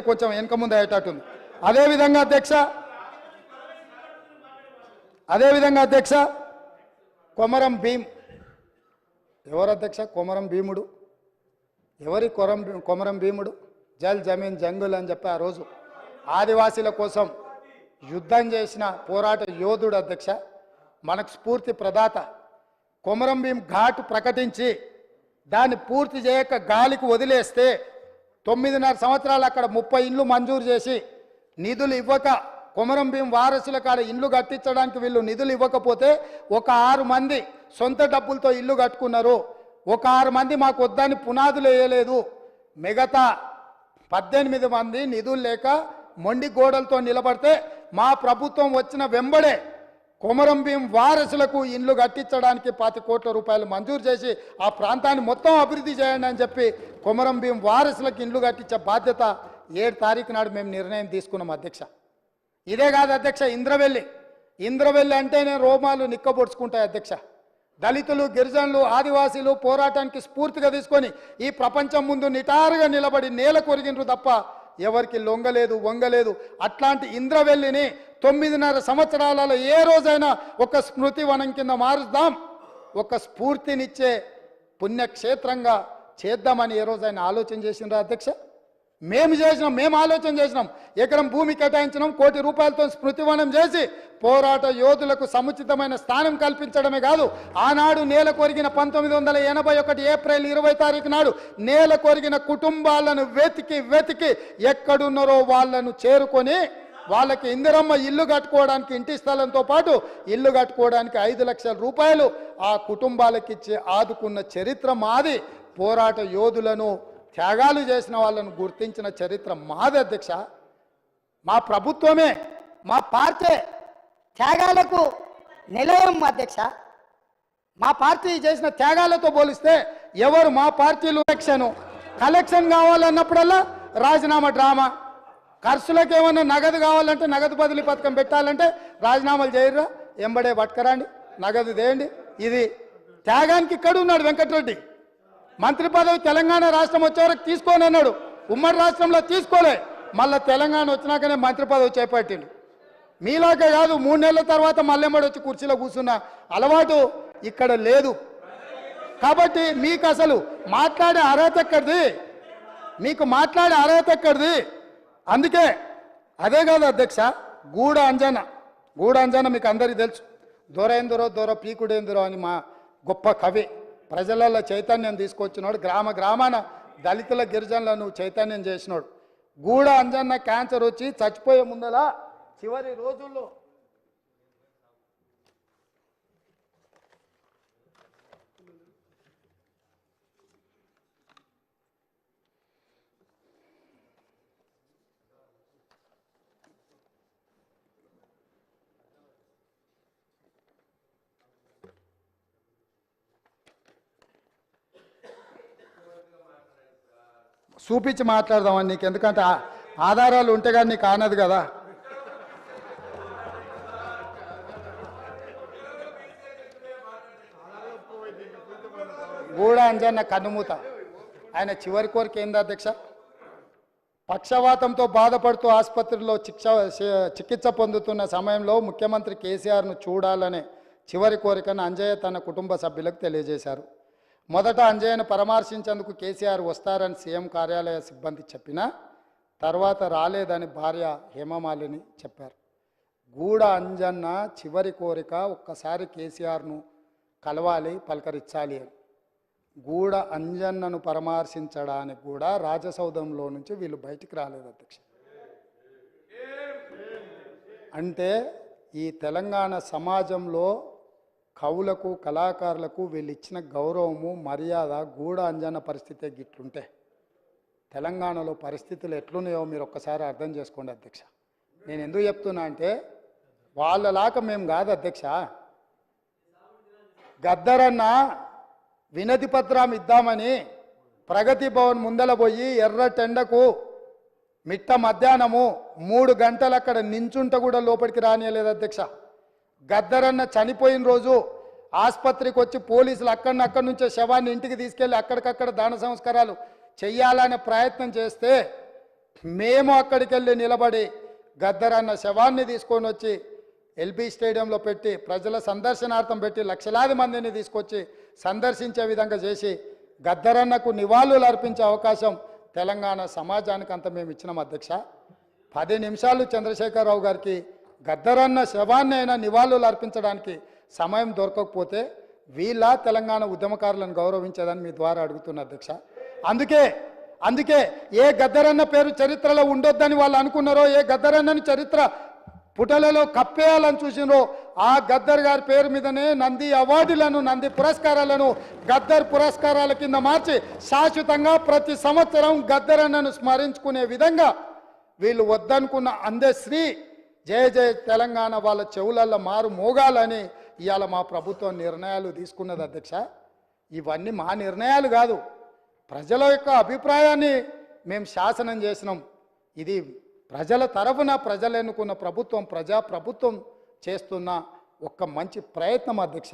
కొంచెం వెనక ముందు అయ్యేటట్టుంది. అదేవిధంగా అధ్యక్ష కొమరం భీం ఎవరు అధ్యక్ష? కొమరం భీముడు ఎవరి కొమరం భీముడు? జల్ జమీన్ జంగుల్ అని చెప్పి ఆ రోజు ఆదివాసీల కోసం యుద్ధం చేసిన పోరాట యోధుడు అధ్యక్ష, మనకు స్ఫూర్తి ప్రదాత. కొమరం భీం ఘాట్ ప్రకటించి దాన్ని పూర్తి చేయక గాలికి వదిలేస్తే 9.5 సంవత్సరాలు అక్కడ 30 ఇండ్లు మంజూరు చేసి నిధులు ఇవ్వక కొమరం భీం వారసుల కాడ ఇండ్లు కట్టించడానికి వీళ్ళు నిధులు ఇవ్వకపోతే ఒక 6 మంది సొంత డబ్బులతో ఇల్లు కట్టుకున్నారు. ఒక 6 మంది మాకు వద్దని పునాదులు వేయలేదు. మిగతా 18 మంది నిధులు లేక మొండి గోడలతో నిలబడితే మా ప్రభుత్వం వచ్చిన వెంబడే కొమరం భీం వారసులకు ఇండ్లు కట్టించడానికి 20 కోట్ల రూపాయలు మంజూరు చేసి ఆ ప్రాంతాన్ని మొత్తం అభివృద్ధి చేయండి అని చెప్పి కొమరం భీం వారసులకు ఇండ్లు కట్టించే బాధ్యత 7 తారీఖు నాడు మేము నిర్ణయం తీసుకున్నాం అధ్యక్ష. ఇదే కాదు అధ్యక్ష, ఇంద్రవెల్లి అంటేనే రోమాలు నిక్కబొడుచుకుంటాయి అధ్యక్ష. దళితులు, గిరిజనులు, ఆదివాసీలు పోరాటానికి స్ఫూర్తిగా తీసుకొని ఈ ప్రపంచం ముందు నిటారుగా నిలబడి నేల కొరిగినరు తప్ప ఎవరికి లొంగలేదు, వంగలేదు. అట్లాంటి ఇంద్రవెల్లిని 9.5 సంవత్సరాలలో ఏ రోజైనా ఒక స్మృతి వనం కింద మారుద్దాం, ఒక స్ఫూర్తినిచ్చే పుణ్యక్షేత్రంగా చేద్దామని ఏ రోజైనా ఆలోచన చేసినారా అధ్యక్ష? మేము ఆలోచన చేసినాం. ఎకరం భూమి కేటాయించినాం, 1 కోటి రూపాయలతో స్మృతివనం చేసి పోరాట యోధులకు సముచితమైన స్థానం కల్పించడమే కాదు, ఆనాడు నేల కొరిగిన 1981 ఏప్రిల్ 20 తారీఖు నాడు నేల కొరిగిన కుటుంబాలను వెతికి ఎక్కడున్నారో వాళ్ళను చేరుకొని వాళ్ళకి ఇందిరమ్మ ఇల్లు కట్టుకోవడానికి ఇంటి స్థలంతో పాటు ఇల్లు కట్టుకోవడానికి 5 లక్షల రూపాయలు ఆ కుటుంబాలకు ఇచ్చి ఆదుకున్న చరిత్ర మాది. పోరాట యోధులను, త్యాగాలు చేసిన వాళ్ళను గుర్తించిన చరిత్ర మాది అధ్యక్ష. మా ప్రభుత్వమే, మా పార్టీ త్యాగాలకు నిలయం అధ్యక్ష. మా పార్టీ చేసిన త్యాగాలతో పోలిస్తే ఎవరు మా పార్టీలు కలెక్షన్ కావాలన్నప్పుడల్లా రాజీనామా డ్రామా, ఖర్చులకు ఏమన్నా నగదు కావాలంటే నగదు బదిలీ పథకం పెట్టాలంటే రాజీనామాలు చేయరా, ఎంబడే పట్టుకరండి, నగదు దేయండి. ఇది త్యాగానికి ఇక్కడ ఉన్నాడు వెంకటరెడ్డి. మంత్రి పదవి తెలంగాణ రాష్ట్రం వచ్చే వరకు తీసుకోని అన్నాడు, ఉమ్మడి రాష్ట్రంలో తీసుకోలే, మళ్ళీ తెలంగాణ వచ్చినాకనే మంత్రి పదవి చేపట్టిండు. మీలాగే కాదు, 3 నెలల తర్వాత మళ్ళెమ్మడి వచ్చి కుర్చీలో కూర్చున్న అలవాటు ఇక్కడ లేదు. కాబట్టి మీకు అసలు మాట్లాడే అర్హత ఎక్కడిది? మీకు మాట్లాడే అర్హత ఎక్కడిది? అందుకే అదే కాదు అధ్యక్ష, గూడ అంజన మీకు అందరికీ తెలుసు. దొర పీకుడేందురో అని మా గొప్ప కవి, ప్రజలలో చైతన్యం తీసుకొచ్చినాడు, గ్రామాన దళితుల గిరిజనులను చైతన్యం చేసినాడు. గూడ అంజన్న క్యాన్సర్ వచ్చి చచ్చిపోయే ముందల చివరి రోజుల్లో చూపించి మాట్లాడదామని నీకు, ఎందుకంటే ఆధారాలు ఉంటే కానీ నీకు ఆనదు కదా. గూడ అంజన్న కన్నుమూత, ఆయన చివరి కోరిక ఏంది అధ్యక్ష? పక్షవాతంతో బాధపడుతూ ఆసుపత్రిలో చికిత్స పొందుతున్న సమయంలో ముఖ్యమంత్రి కేసీఆర్ను చూడాలనే చివరి కోరికను అంజయ్య తన కుటుంబ సభ్యులకు తెలియజేశారు. మొదట అంజయ్యను పరామర్శించేందుకు కేసీఆర్ వస్తారని సీఎం కార్యాలయ సిబ్బంది చెప్పినా తర్వాత రాలేదని భార్య హేమమాలిని చెప్పారు. గూడ అంజన్న చివరి కోరిక ఒక్కసారి కేసీఆర్ను కలవాలి, పలకరించాలి అని. గూడ అంజన్నను పరామర్శించడానికి కూడా రాజసౌధంలో నుంచి వీళ్ళు బయటికి రాలేదు అధ్యక్ష. అంటే ఈ తెలంగాణ సమాజంలో కవులకు, కళాకారులకు వీళ్ళు ఇచ్చిన గౌరవము, మర్యాద, గూడ అంజన్న పరిస్థితే గిట్లుంటే తెలంగాణలో పరిస్థితులు ఎట్లున్నాయో మీరు ఒక్కసారి అర్థం చేసుకోండి అధ్యక్ష. నేను ఎందుకు చెప్తున్నా అంటే వాళ్ళలాగా మేము కాదు అధ్యక్ష. గద్దరన్న వినతి పత్రం ఇద్దామని ప్రగతి భవన్ ముందల పోయి ఎర్రటెండకు మిట్ట మధ్యాహ్నము 3 గంటలు అక్కడ నించుంట కూడా లోపలికి రానియలేదు అధ్యక్ష. గద్దరన్న చనిపోయిన రోజు ఆసుపత్రికి వచ్చి పోలీసులు అక్కడి నుంచే శవాన్ని ఇంటికి తీసుకెళ్ళి అక్కడికక్కడ దాన సంస్కారాలు చెయ్యాలనే ప్రయత్నం చేస్తే మేము అక్కడికి వెళ్ళి నిలబడి గద్దరన్న శవాన్ని తీసుకొని వచ్చి ఎల్బీ స్టేడియంలో పెట్టి ప్రజల సందర్శనార్థం పెట్టి లక్షలాది మందిని తీసుకొచ్చి సందర్శించే విధంగా చేసి గద్దరన్నకు నివాళులు అర్పించే అవకాశం తెలంగాణ సమాజానికి అంత మేము ఇచ్చినాం అధ్యక్ష. 10 నిమిషాలు చంద్రశేఖరరావు గారికి గద్దరన్న శవాన్ని అయినా నివాళులు అర్పించడానికి సమయం దొరకకపోతే వీళ్ళ తెలంగాణ ఉద్యమకారులను గౌరవించేదని మీ ద్వారా అడుగుతున్నా అధ్యక్ష. అందుకే ఏ గద్దరన్న పేరు చరిత్రలో ఉండొద్దని వాళ్ళు అనుకున్నారో, ఏ గద్దరన్నని చరిత్ర పుటలలో కప్పేయాలని చూసినో ఆ గద్దర్ గారి పేరు మీదనే నంది అవార్డులను, నంది పురస్కారాలను గద్దర్ పురస్కారాల కింద మార్చి శాశ్వతంగా ప్రతి సంవత్సరం గద్దరన్నను స్మరించుకునే విధంగా వీళ్ళు వద్దనుకున్న అందశ్రీ జయ జయ తెలంగాణ వాళ్ళ చెవులల్లో మారు మోగాలని ఇవాళ మా ప్రభుత్వం నిర్ణయాలు తీసుకున్నది అధ్యక్ష. ఇవన్నీ మా నిర్ణయాలు కాదు, ప్రజల యొక్క అభిప్రాయాన్ని మేము శాసనం చేసినాం. ఇది ప్రజల తరఫున ప్రజలు ఎన్నుకున్న ప్రభుత్వం, ప్రజాప్రభుత్వం చేస్తున్న ఒక మంచి ప్రయత్నం అధ్యక్ష.